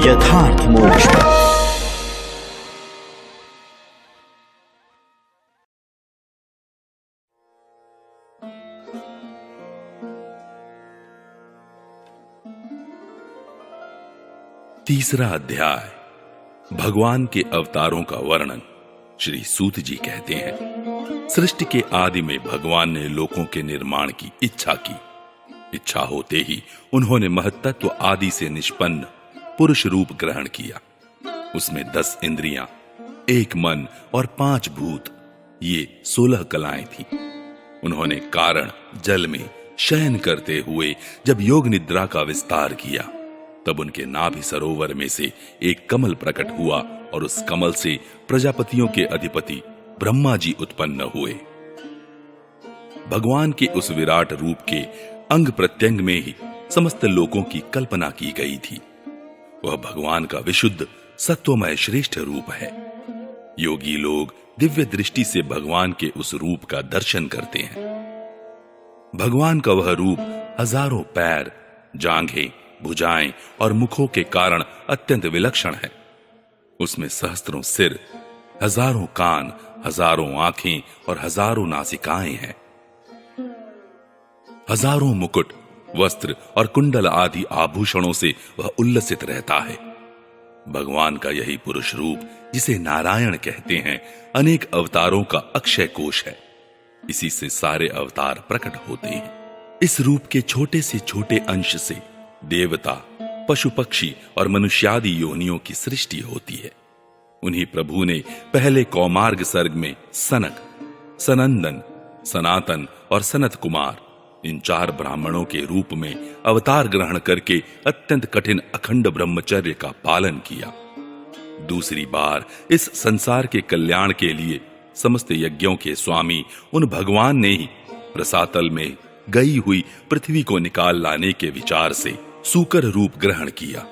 यथार्थ मोक्ष पथ। तीसरा अध्याय, भगवान के अवतारों का वर्णन। श्री सूत जी कहते हैं, सृष्टि के आदि में भगवान ने लोकों के निर्माण की इच्छा की। इच्छा होते ही उन्होंने महत्त्व आदि से निष्पन्न पुरुष रूप ग्रहण किया। उसमें 10 इंद्रियां, 1 मन और 5 भूत, ये 16 कलाएं थी। उन्होंने कारण जल में शयन करते हुए जब योग निद्रा का विस्तार किया, तब उनके नाभि सरोवर में से एक कमल प्रकट हुआ और उस कमल से प्रजापतियों के अधिपति ब्रह्मा जी उत्पन्न हुए। भगवान के उस विराट रूप के अंग प्रत्यंग में ही समस्त लोकों की कल्पना की गई थी। वह भगवान का विशुद्ध सत्वमय श्रेष्ठ रूप है। योगी लोग दिव्य दृष्टि से भगवान के उस रूप का दर्शन करते हैं। भगवान का वह रूप हजारों पैर, जांघें, भुजाएं और मुखों के कारण अत्यंत विलक्षण है। उसमें सहस्त्रों सिर, हजारों कान, हजारों आंखें और हजारों नासिकाएं हैं। हजारों मुकुट, वस्त्र और कुंडल आदि आभूषणों से वह उल्लसित रहता है। भगवान का यही पुरुष रूप, जिसे नारायण कहते हैं, अनेक अवतारों का अक्षय कोश है। इसी से सारे अवतार प्रकट होते हैं। इस रूप के छोटे से छोटे अंश से देवता, पशु पक्षी और मनुष्यादि योनियों की सृष्टि होती है। उन्हीं प्रभु ने पहले कौमार्ग सर्ग में सनक, सनंदन, सनातन और सनत कुमार, इन 4 ब्राह्मणों के रूप में अवतार ग्रहण करके अत्यंत कठिन अखंड ब्रह्मचर्य का पालन किया। दूसरी बार इस संसार के कल्याण के लिए समस्त यज्ञों के स्वामी उन भगवान ने ही रसातल में गई हुई पृथ्वी को निकाल लाने के विचार से सूकर रूप ग्रहण किया।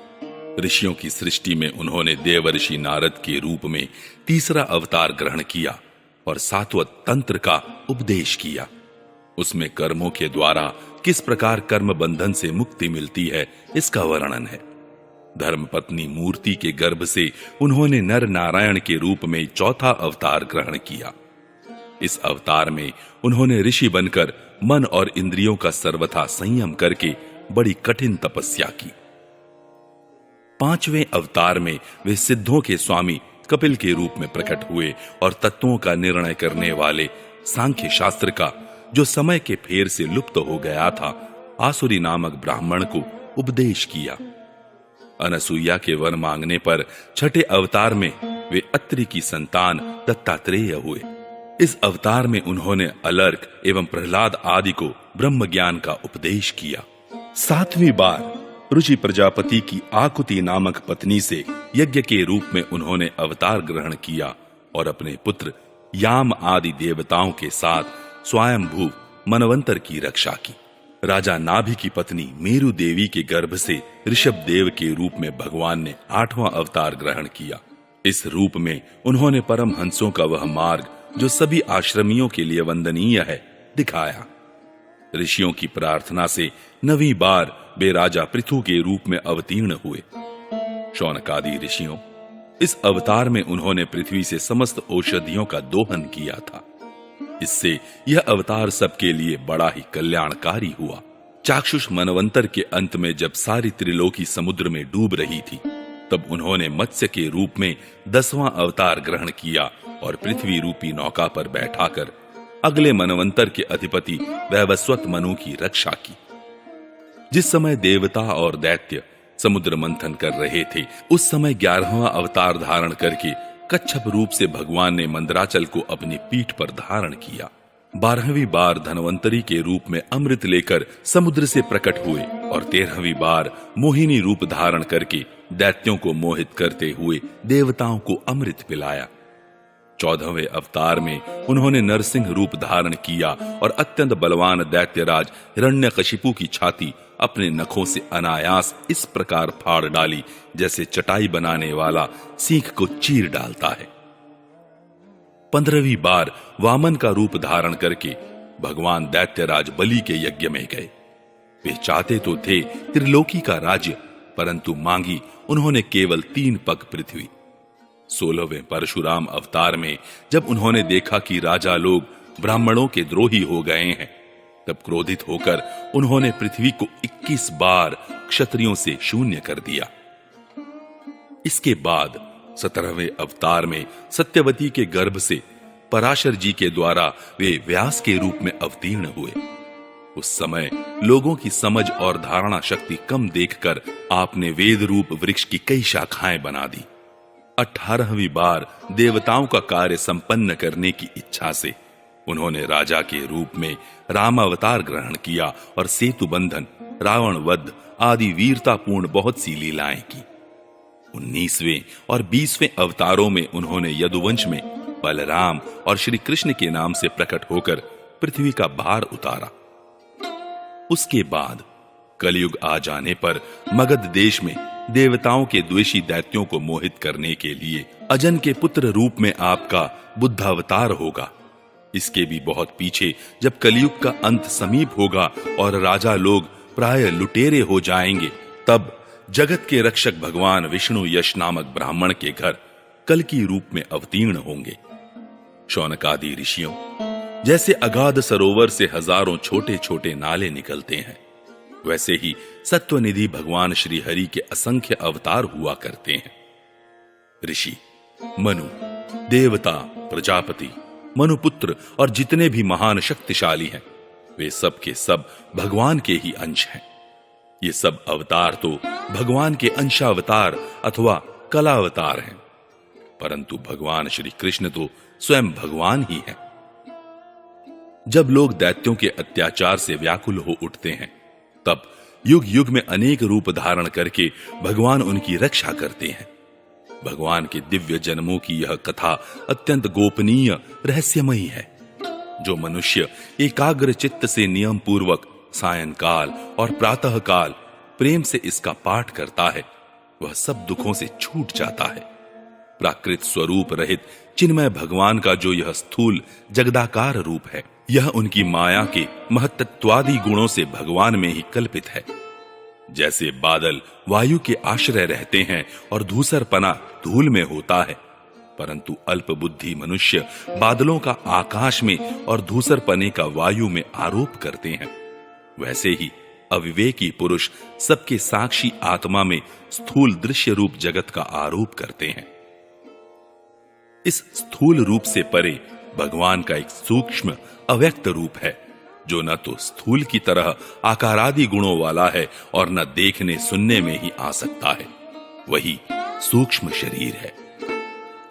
ऋषियों की सृष्टि में उन्होंने देवर्षि नारद के रूप में तीसरा अवतार ग्रहण किया और सात्वत तंत्र का उपदेश किया। उसमें कर्मों के द्वारा किस प्रकार कर्म बंधन से मुक्ति मिलती है, इसका वर्णन है। धर्मपत्नी मूर्ति के गर्भ से उन्होंने नर नारायण के रूप में चौथा अवतार ग्रहण किया। इस अवतार में उन्होंने ऋषि बनकर मन और इंद्रियों का सर्वथा संयम करके बड़ी कठिन तपस्या की। 5वें अवतार में वे सिद्धों के स्वामी कपिल के रूप में प्रकट हुए और तत्वों का निर्णय करने वाले सांख्य शास्त्र का, जो समय के फेर से लुप्त हो गया था, आसुरी नामक ब्राह्मण को उपदेश किया। अनसुईया के वर मांगने पर छठे अवतार में वे अत्रि की संतान दत्तात्रेय हुए। इस अवतार में उन्होंने अलर्क एवं प्रहलाद आदि को ब्रह्म ज्ञान का उपदेश किया। 7वीं बार ऋषि प्रजापति की आकुति नामक पत्नी से यज्ञ के रूप में उन्होंने अवतार ग्रहण किया और अपने पुत्र याम आदि देवताओं के साथ स्वयंभू मनवंतर की रक्षा की। राजा नाभि की पत्नी मेरु देवी के गर्भ से ऋषभ देव के रूप में भगवान ने 8वां अवतार ग्रहण किया। इस रूप में उन्होंने परम हंसों का वह मार्ग, जो सभी आश्रमियों के लिए वंदनीय है, दिखाया। ऋषियों की प्रार्थना से 9वीं बार वे राजा पृथु के रूप में अवतीर्ण हुए। शौनकादि ऋषियों, इस अवतार में उन्होंने पृथ्वी से समस्त औषधियों का दोहन किया था। इससे यह अवतार सबके लिए बड़ा ही कल्याणकारी हुआ। चाक्षुष मनवंतर के अंत में जब सारी त्रिलोकी समुद्र में डूब रही थी, तब उन्होंने मत्स्य के रूप में 10वां अवतार ग्रहण किया और पृथ्वी रूपी नौका पर बैठाकर अगले मनवंतर के अधिपति वैवस्वत मनु की रक्षा की। जिस समय देवता और दैत्य समुद्र मंथन कर रहे थे, उस समय 11वां अवतार धारण करके कच्छप रूप से भगवान ने मंदराचल को अपनी पीठ पर धारण किया। 12वीं बार धनवंतरी के रूप में अमृत लेकर समुद्र से प्रकट हुए और 13वीं बार मोहिनी रूप धारण करके दैत्यों को मोहित करते हुए देवताओं को अमृत पिलाया। 14वें अवतार में उन्होंने नरसिंह रूप धारण किया और अत्यंत बलवान दैत्यराज हिरण्यकशिपु की छाती अपने नखों से अनायास इस प्रकार फाड़ डाली, जैसे चटाई बनाने वाला सीख को चीर डालता है। 15वीं बार वामन का रूप धारण करके भगवान दैत्यराज बलि के यज्ञ में गए। वे चाहते तो थे त्रिलोकी का राज्य, परंतु मांगी उन्होंने केवल 3 पग पृथ्वी। 16वें परशुराम अवतार में जब उन्होंने देखा कि राजा लोग ब्राह्मणों के द्रोही हो गए हैं, तब क्रोधित होकर उन्होंने पृथ्वी को 21 बार क्षत्रियों से शून्य कर दिया। इसके बाद 17वें अवतार में सत्यवती के गर्भ से पराशर जी के द्वारा वे व्यास के रूप में अवतीर्ण हुए। उस समय लोगों की समझ और धारणा शक्ति कम देखकर आपने वेद रूप वृक्ष की कई शाखाएं बना दी। 18वीं बार देवताओं का कार्य संपन्न करने की इच्छा से उन्होंने राजा के रूप में रामावतार ग्रहण किया और सेतु बंधन, रावण वध आदि वीरतापूर्ण बहुत सी लीलाएं की। 19वें और 20वें अवतारों में उन्होंने यदुवंश में बलराम और श्री कृष्ण के नाम से प्रकट होकर पृथ्वी का भार उतारा। उसके बाद कलयुग आ जाने पर मगध देश में देवताओं के द्वेषी दैत्यों को मोहित करने के लिए अजन के पुत्र रूप में आपका बुद्धावतार होगा। इसके भी बहुत पीछे जब कलयुग का अंत समीप होगा और राजा लोग प्राय लुटेरे हो जाएंगे, तब जगत के रक्षक भगवान विष्णु यश नामक ब्राह्मण के घर कल्कि रूप में अवतीर्ण होंगे। शौनकादि ऋषियों जैसे अगाध सरोवर से हजारों छोटे छोटे नाले निकलते हैं, वैसे ही सत्वनिधि भगवान श्री हरि के असंख्य अवतार हुआ करते हैं। ऋषि, मनु, देवता, प्रजापति, मनुपुत्र और जितने भी महान शक्तिशाली हैं, वे सब के सब भगवान के ही अंश हैं। ये सब अवतार तो भगवान के अंशावतार अथवा कलावतार हैं, परंतु भगवान श्री कृष्ण तो स्वयं भगवान ही हैं। जब लोग दैत्यों के अत्याचार से व्याकुल हो उठते हैं, तब युग युग में अनेक रूप धारण करके भगवान उनकी रक्षा करते हैं। भगवान के दिव्य जन्मों की यह कथा अत्यंत गोपनीय रहस्यमयी है। जो मनुष्य एकाग्र चित्त से नियम पूर्वक सायंकाल और प्रातः काल प्रेम से इसका पाठ करता है, वह सब दुखों से छूट जाता है। प्राकृत स्वरूप रहित चिन्मय भगवान का जो यह स्थूल जगदाकार रूप है, यह उनकी माया के महत्त्वादि गुणों से भगवान में ही कल्पित है। जैसे बादल वायु के आश्रय रहते हैं और धूसरपना धूल में होता है, परंतु अल्प बुद्धि मनुष्य बादलों का आकाश में और धूसरपने का वायु में आरोप करते हैं, वैसे ही अविवेकी पुरुष सबके साक्षी आत्मा में स्थूल दृश्य रूप जगत का आरोप करते हैं। इस स्थूल रूप से परे भगवान का एक सूक्ष्म अव्यक्त रूप है, जो न तो स्थूल की तरह आकारादि गुणों वाला है और न देखने सुनने में ही आ सकता है। वही सूक्ष्म शरीर है।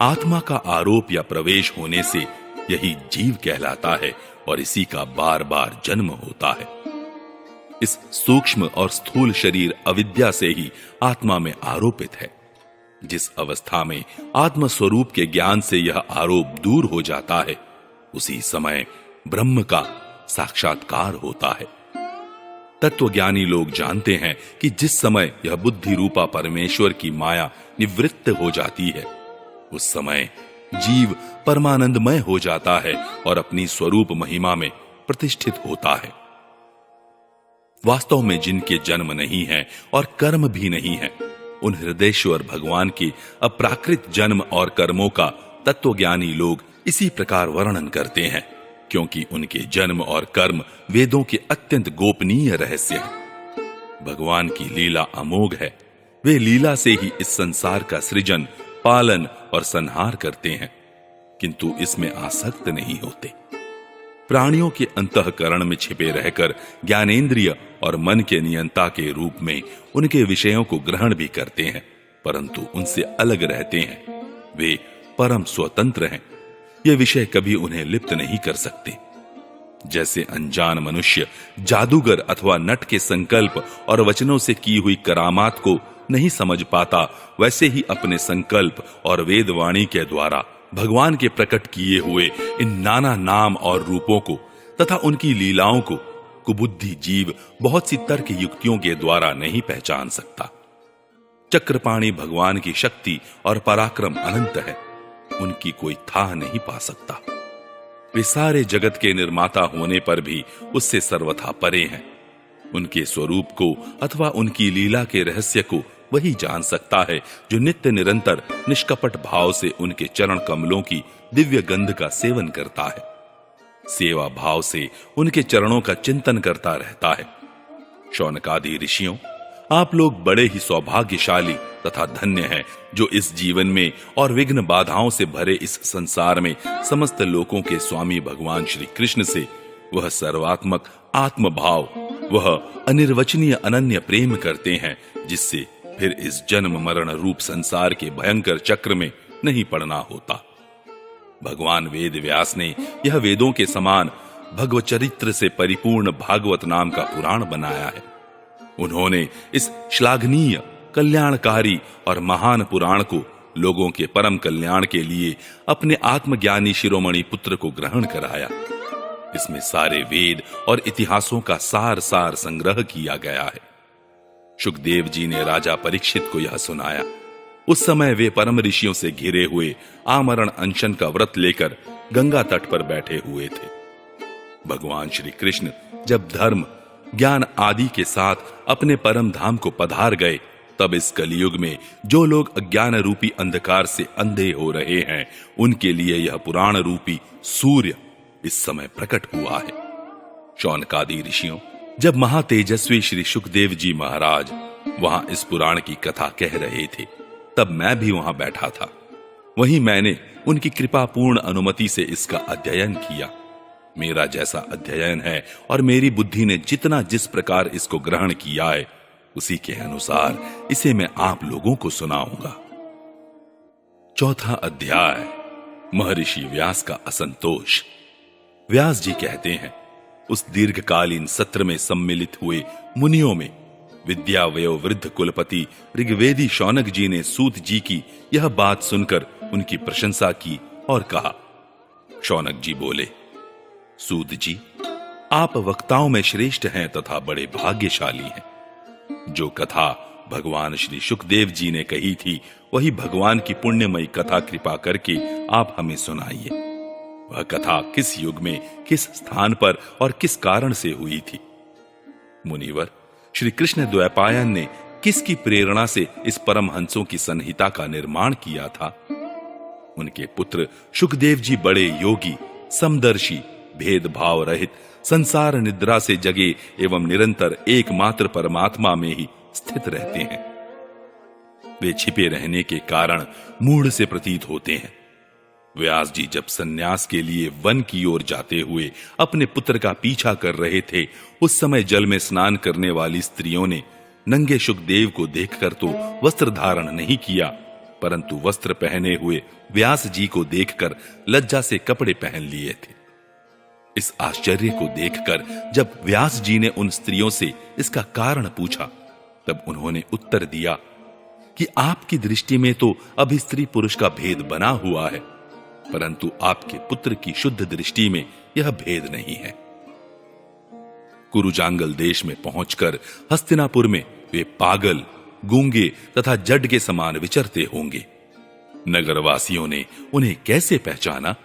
आत्मा का आरोप या प्रवेश होने से यही जीव कहलाता है और इसी का बार बार जन्म होता है। इस सूक्ष्म और स्थूल शरीर अविद्या से ही आत्मा में आरोपित है। जिस अवस्था में आत्म स्वरूप के ज्ञान से यह आरोप दूर हो जाता है, उसी समय ब्रह्म का साक्षात्कार होता है। तत्वज्ञानी लोग जानते हैं कि जिस समय यह बुद्धि रूपा परमेश्वर की माया निवृत्त हो जाती है, उस समय जीव परमानंदमय हो जाता है और अपनी स्वरूप महिमा में प्रतिष्ठित होता है। वास्तव में जिनके जन्म नहीं है और कर्म भी नहीं है, उन हृदयेश्वर भगवान के अप्राकृत जन्म और कर्मों का तत्वज्ञानी लोग इसी प्रकार वर्णन करते हैं, क्योंकि उनके जन्म और कर्म वेदों के अत्यंत गोपनीय रहस्य हैं। भगवान की लीला अमोघ है। वे लीला से ही इस संसार का सृजन, पालन और संहार करते हैं, किंतु इसमें आसक्त नहीं होते। प्राणियों के अंतःकरण में छिपे रहकर ज्ञानेंद्रिय और मन के नियंता के रूप में उनके विषयों को ग्रहण भी करते हैं, परंतु उनसे अलग रहते हैं। वे परम स्वतंत्र हैं। ये विषय कभी उन्हें लिप्त नहीं कर सकते। जैसे अनजान मनुष्य जादूगर अथवा नट के संकल्प और वचनों से की हुई करामात को नहीं समझ पाता, वैसे ही अपने संकल्प और वेदवाणी के द्वारा भगवान के प्रकट किए हुए इन नाना नाम और रूपों को तथा उनकी लीलाओं को कुबुद्धि जीव बहुत सी तर्क युक्तियों के द्वारा नहीं पहचान सकता। चक्रपाणी भगवान की शक्ति और पराक्रम अनंत है, उनकी कोई था नहीं पा सकता। वे सारे जगत के निर्माता होने पर भी उससे सर्वथा परे हैं। उनके स्वरूप को अथवा उनकी लीला के रहस्य को वही जान सकता है जो नित्य निरंतर निष्कपट भाव से उनके चरण कमलों की दिव्य गंध का सेवन करता है, सेवा भाव से उनके चरणों का चिंतन करता रहता है। शौनकादि ऋषियों, आप लोग बड़े ही सौभाग्यशाली तथा धन्य हैं जो इस जीवन में और विघ्न बाधाओं से भरे इस संसार में समस्त लोकों के स्वामी भगवान श्री कृष्ण से वह सर्वात्मक आत्म भाव, वह अनिर्वचनीय अनन्य प्रेम करते हैं जिससे फिर इस जन्म मरण रूप संसार के भयंकर चक्र में नहीं पड़ना होता। भगवान वेद व्यास ने यह वेदों के समान भगवत चरित्र से परिपूर्ण भागवत नाम का पुराण बनाया है। उन्होंने इस श्लाघनीय, कल्याणकारी और महान पुराण को लोगों के परम कल्याण के लिए अपने आत्मज्ञानी शिरोमणि पुत्र को ग्रहण कराया। इसमें सारे वेद और इतिहासों का सार सार संग्रह किया गया है। शुकदेव जी ने राजा परीक्षित को यह सुनाया। उस समय वे परम ऋषियों से घिरे हुए आमरण अनशन का व्रत लेकर गंगा तट पर बैठे हुए थे। भगवान श्री कृष्ण जब धर्म, ज्ञान आदि के साथ अपने परम धाम को पधार गए, तब इस कलियुग में जो लोग अज्ञान रूपी अंधकार से अंधे हो रहे हैं, उनके लिए यह पुराण रूपी सूर्य इस समय प्रकट हुआ है। शौनकादि ऋषियों, जब महातेजस्वी श्री शुकदेव जी महाराज वहां इस पुराण की कथा कह रहे थे, तब मैं भी वहां बैठा था। वहीं मैंने उनकी कृपापूर्ण अनुमति से इसका अध्ययन किया। मेरा जैसा अध्ययन है और मेरी बुद्धि ने जितना जिस प्रकार इसको ग्रहण किया है, उसी के अनुसार इसे मैं आप लोगों को सुनाऊंगा। चौथा अध्याय, महर्षि व्यास का असंतोष। व्यास जी कहते हैं, उस दीर्घकालीन सत्र में सम्मिलित हुए मुनियों में विद्यावयो वृद्ध कुलपति ऋग्वेदी शौनक जी ने सूत जी की यह बात सुनकर उनकी प्रशंसा की और कहा। शौनक जी बोले, सूत जी, आप वक्ताओं में श्रेष्ठ हैं तथा बड़े भाग्यशाली हैं। जो कथा भगवान श्री शुकदेव जी ने कही थी, वही भगवान की पुण्यमयी कथा कृपा करके आप हमें सुनाइए। वह कथा किस युग में, किस स्थान पर और किस कारण से हुई थी? मुनिवर, श्री कृष्ण द्वैपायन ने किसकी प्रेरणा से इस परमहंसों की संहिता का निर्माण किया था? उनके पुत्र शुकदेव जी बड़े योगी, समदर्शी, भेदभाव रहित, संसार निद्रा से जगे एवं निरंतर एकमात्र परमात्मा में ही स्थित रहते हैं। वे छिपे रहने के कारण मूढ़ से प्रतीत होते हैं। व्यास जी जब सन्यास के लिए वन की ओर जाते हुए अपने पुत्र का पीछा कर रहे थे, उस समय जल में स्नान करने वाली स्त्रियों ने नंगे शुकदेव को देखकर तो वस्त्र धारण नहीं किया, परंतु वस्त्र पहने हुए व्यास जी को देखकर लज्जा से कपड़े पहन लिए थे। इस आश्चर्य को देखकर जब व्यास जी ने उन स्त्रियों से इसका कारण पूछा, तब उन्होंने उत्तर दिया कि आपकी दृष्टि में तो अभी स्त्री पुरुष का भेद बना हुआ है, परंतु आपके पुत्र की शुद्ध दृष्टि में यह भेद नहीं है। कुरुजांगल देश में पहुंचकर हस्तिनापुर में वे पागल, गूंगे तथा जड के समान विचरते होंगे। नगरवासियों ने उन्हें कैसे पहचाना?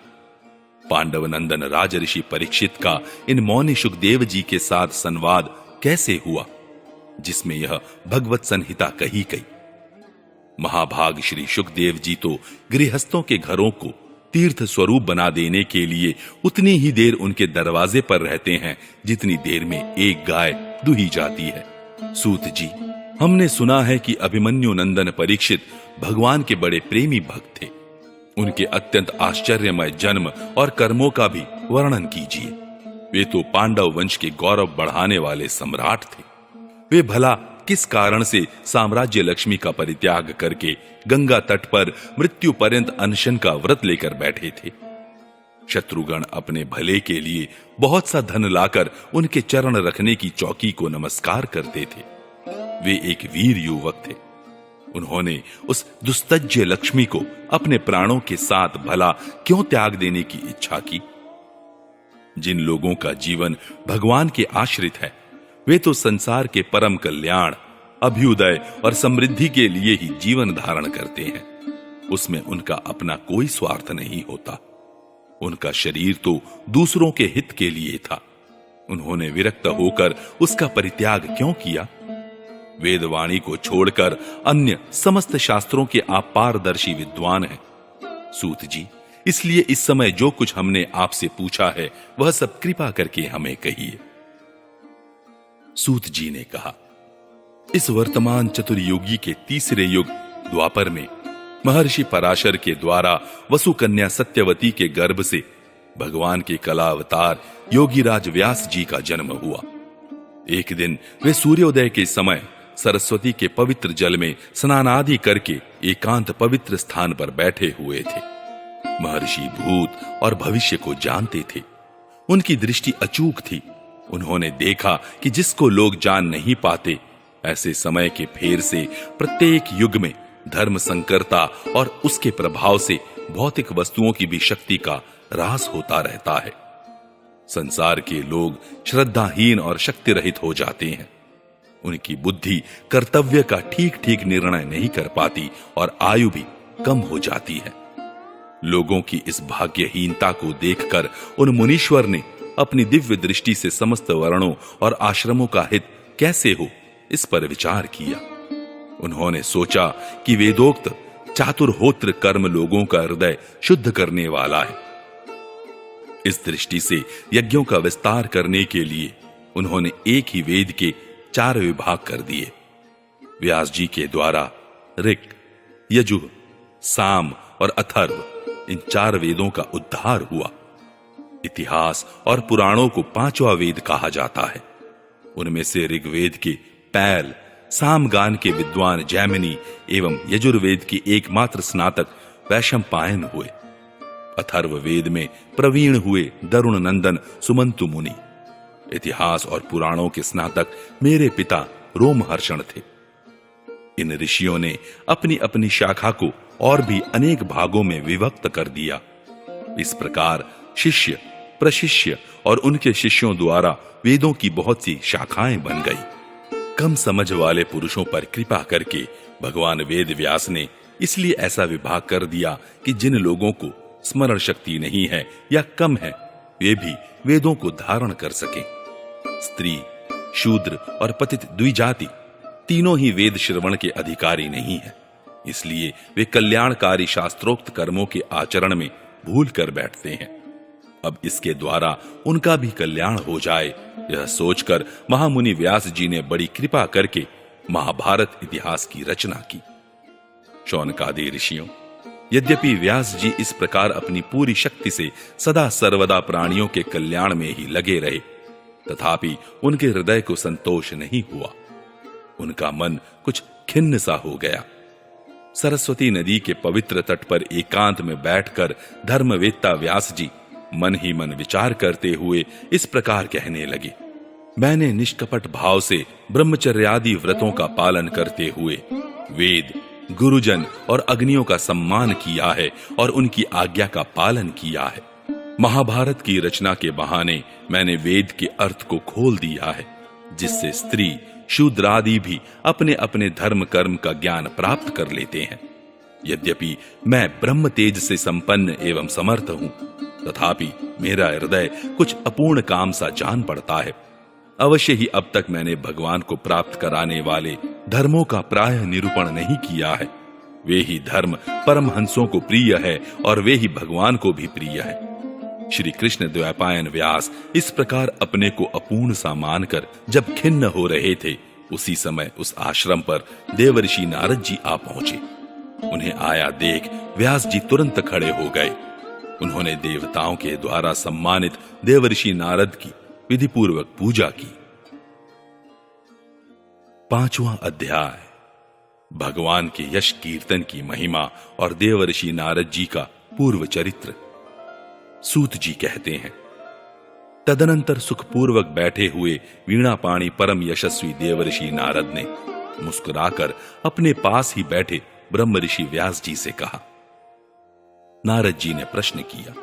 पांडव नंदन राजऋषि परीक्षित का इन मौनी शुकदेव जी के साथ संवाद कैसे हुआ, जिसमें यह भगवत संहिता कही गई। महाभाग श्री शुकदेव जी तो गृहस्थों के घरों को तीर्थ स्वरूप बना देने के लिए उतनी ही देर उनके दरवाजे पर रहते हैं जितनी देर में एक गाय दुही जाती है। सूत जी, हमने सुना है कि अभिमन्यु नंदन परीक्षित भगवान के बड़े प्रेमी भक्त थे। उनके अत्यंत आश्चर्यमय जन्म और कर्मों का भी वर्णन कीजिए। वे तो पांडव वंश के गौरव बढ़ाने वाले सम्राट थे। वे भला किस कारण से साम्राज्य लक्ष्मी का परित्याग करके गंगा तट पर मृत्यु पर्यंत अनशन का व्रत लेकर बैठे थे? शत्रुगण अपने भले के लिए बहुत सा धन लाकर उनके चरण रखने की चौकी को नमस्कार करते थे। वे एक वीर युवक थे। उन्होंने उस दुस्तज्य लक्ष्मी को अपने प्राणों के साथ भला क्यों त्याग देने की इच्छा की? जिन लोगों का जीवन भगवान के आश्रित है, वे तो संसार के परम कल्याण, अभ्युदय और समृद्धि के लिए ही जीवन धारण करते हैं। उसमें उनका अपना कोई स्वार्थ नहीं होता। उनका शरीर तो दूसरों के हित के लिए था। उन्होंने विरक्त होकर उसका परित्याग क्यों किया? वेदवाणी को छोड़कर अन्य समस्त शास्त्रों के आप पारदर्शी विद्वान हैं। सूत जी, इसलिए इस समय जो कुछ हमने आपसे पूछा है वह सब कृपा करके हमें कहिए। सूत जी ने कहा, इस वर्तमान चतुर्युगी के तीसरे युग द्वापर में महर्षि पराशर के द्वारा वसु कन्या सत्यवती के गर्भ से भगवान के कला अवतार योगीराज व्यास जी का जन्म हुआ। एक दिन वे सूर्योदय के समय सरस्वती के पवित्र जल में स्नान आदि करके एकांत पवित्र स्थान पर बैठे हुए थे। महर्षि भूत और भविष्य को जानते थे। उनकी दृष्टि अचूक थी। उन्होंने देखा कि जिसको लोग जान नहीं पाते, ऐसे समय के फेर से प्रत्येक युग में धर्म संकरता और उसके प्रभाव से भौतिक वस्तुओं की भी शक्ति का ह्रास होता रहता है। संसार के लोग श्रद्धाहीन और शक्ति रहित हो जाते हैं। उनकी बुद्धि कर्तव्य का ठीक ठीक निर्णय नहीं कर पाती और आयु भी कम हो जाती है। लोगों की इस भाग्यहीनता को देखकर उन मुनीश्वर ने अपनी दिव्य दृष्टि से समस्त वर्णों और आश्रमों का हित कैसे हो, इस पर विचार किया। उन्होंने सोचा कि वेदोक्त चातुर्होत्र कर्म लोगों का हृदय शुद्ध करने वाला है। इस दृष्टि से यज्ञों का विस्तार करने के लिए उन्होंने एक ही वेद के 4 विभाग कर दिए। व्यास जी के द्वारा ऋक्, यजुः, साम और अथर्व, इन 4 वेदों का उद्धार हुआ। इतिहास और पुराणों को 5वां वेद कहा जाता है। उनमें से ऋग्वेद के पैल, सामगान के विद्वान जैमिनी एवं यजुर्वेद की एकमात्र स्नातक वैशंपायन हुए। अथर्व वेद में प्रवीण हुए दरुण नंदन सुमंतु मुनि। इतिहास और पुराणों के स्नातक मेरे पिता रोमहर्षण थे। इन ऋषियों ने अपनी अपनी शाखा को और भी अनेक भागों में विभक्त कर दिया। इस प्रकार शिष्य, प्रशिष्य और उनके शिष्यों द्वारा वेदों की बहुत सी शाखाएं बन गई। कम समझ वाले पुरुषों पर कृपा करके भगवान वेद व्यास ने इसलिए ऐसा विभाग कर दिया कि जिन लोगों को स्मरण शक्ति नहीं है या कम है, वे भी वेदों को धारण कर सकें। स्त्री, शूद्र और पतित द्विजाति तीनों ही वेद श्रवण के अधिकारी नहीं है। इसलिए वे कल्याणकारी शास्त्रोक्त कर्मों के आचरण में भूल कर बैठते हैं। अब इसके द्वारा उनका भी कल्याण हो जाए, यह सोचकर महामुनि व्यास जी ने बड़ी कृपा करके महाभारत इतिहास की रचना की। शौनकादि ऋषियों, यद्यपि व्यास जी इस प्रकार अपनी पूरी शक्ति से सदा सर्वदा प्राणियों के कल्याण में ही लगे रहे, तथापि उनके हृदय को संतोष नहीं हुआ। उनका मन कुछ खिन्न सा हो गया। सरस्वती नदी के पवित्र तट पर एकांत में बैठकर धर्मवेत्ता व्यास जी मन ही मन विचार करते हुए इस प्रकार कहने लगे, मैंने निष्कपट भाव से ब्रह्मचर्यादि व्रतों का पालन करते हुए वेद, गुरुजन और अग्नियों का सम्मान किया है और उनकी आज्ञा का पालन किया है। महाभारत की रचना के बहाने मैंने वेद के अर्थ को खोल दिया है, जिससे स्त्री, शूद्र आदि भी अपने अपने धर्म कर्म का ज्ञान प्राप्त कर लेते हैं। यद्यपि मैं ब्रह्म तेज से संपन्न एवं समर्थ हूं, तथापि मेरा हृदय कुछ अपूर्ण काम सा जान पड़ता है। अवश्य ही अब तक मैंने भगवान को प्राप्त कराने वाले धर्मों का प्रायः निरूपण नहीं किया है। वे ही धर्म परमहंसों को प्रिय है और वे ही भगवान को भी प्रिय है। श्री कृष्ण द्वैपायन व्यास इस प्रकार अपने को अपूर्ण सा मानकर जब खिन्न हो रहे थे, उसी समय उस आश्रम पर देवर्षि नारद जी आ पहुंचे। उन्हें आया देख व्यास जी तुरंत खड़े हो गए। उन्होंने देवताओं के द्वारा सम्मानित देवर्षि नारद की विधिपूर्वक पूजा की। 5वां अध्याय, भगवान के यश कीर्तन की महिमा और देवर्षि नारद जी का पूर्व चरित्र। सूत जी कहते हैं, तदनंतर सुखपूर्वक बैठे हुए वीणापाणी परम यशस्वी देवर्षि नारद ने मुस्कुराकर अपने पास ही बैठे ब्रह्म ऋषि व्यास जी से कहा। नारद जी ने प्रश्न किया,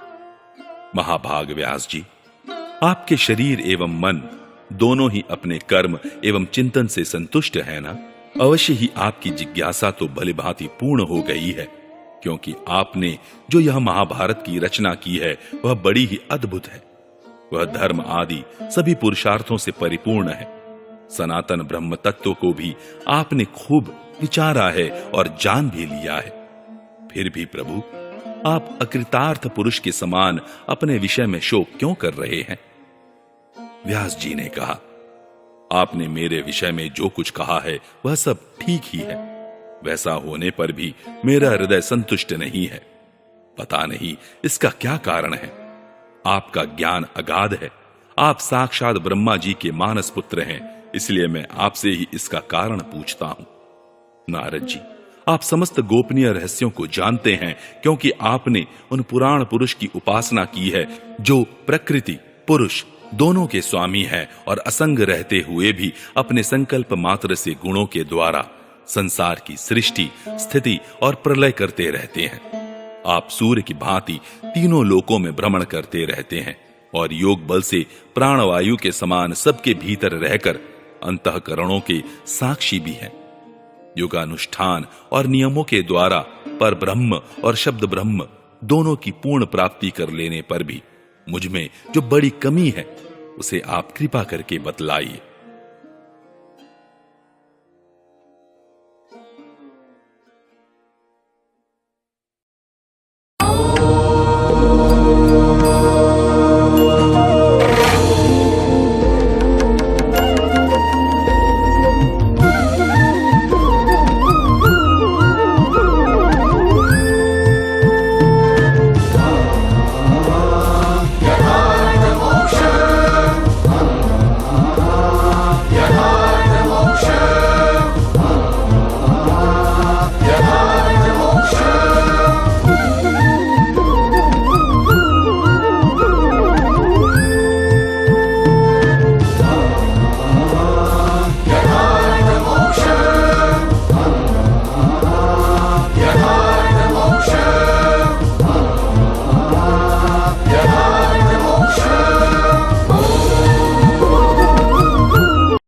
महाभाग व्यास जी, आपके शरीर एवं मन दोनों ही अपने कर्म एवं चिंतन से संतुष्ट है ना? अवश्य ही आपकी जिज्ञासा तो भलीभांति पूर्ण हो गई है, क्योंकि आपने जो यह महाभारत की रचना की है वह बड़ी ही अद्भुत है। वह धर्म आदि सभी पुरुषार्थों से परिपूर्ण है। सनातन ब्रह्म तत्व को भी आपने खूब विचारा है और जान भी लिया है। फिर भी प्रभु, आप अकृतार्थ पुरुष के समान अपने विषय में शोक क्यों कर रहे हैं? व्यास जी ने कहा, आपने मेरे विषय में जो कुछ कहा है वह सब ठीक ही है। वैसा होने पर भी मेरा हृदय संतुष्ट नहीं है। पता नहीं इसका क्या कारण है। आपका ज्ञान अगाध है। आप साक्षात ब्रह्मा जी के मानस पुत्र हैं, इसलिए मैं आपसे ही इसका कारण पूछता हूं। नारद जी, आप समस्त गोपनीय रहस्यों को जानते हैं, क्योंकि आपने उन पुराण पुरुष की उपासना की है जो प्रकृति पुरुष दोनों के स्वामी हैं और असंग रहते हुए भी अपने संकल्प मात्र से गुणों के द्वारा संसार की सृष्टि, स्थिति और प्रलय करते रहते हैं। आप सूर्य की भांति तीनों लोकों में भ्रमण करते रहते हैं और योग बल से प्राणवायु के समान सबके भीतर रहकर अंतःकरणों के साक्षी भी हैं। योगानुष्ठान और नियमों के द्वारा पर ब्रह्म और शब्द ब्रह्म दोनों की पूर्ण प्राप्ति कर लेने पर भी मुझ में जो बड़ी कमी है उसे आप कृपा करके बतलाइए।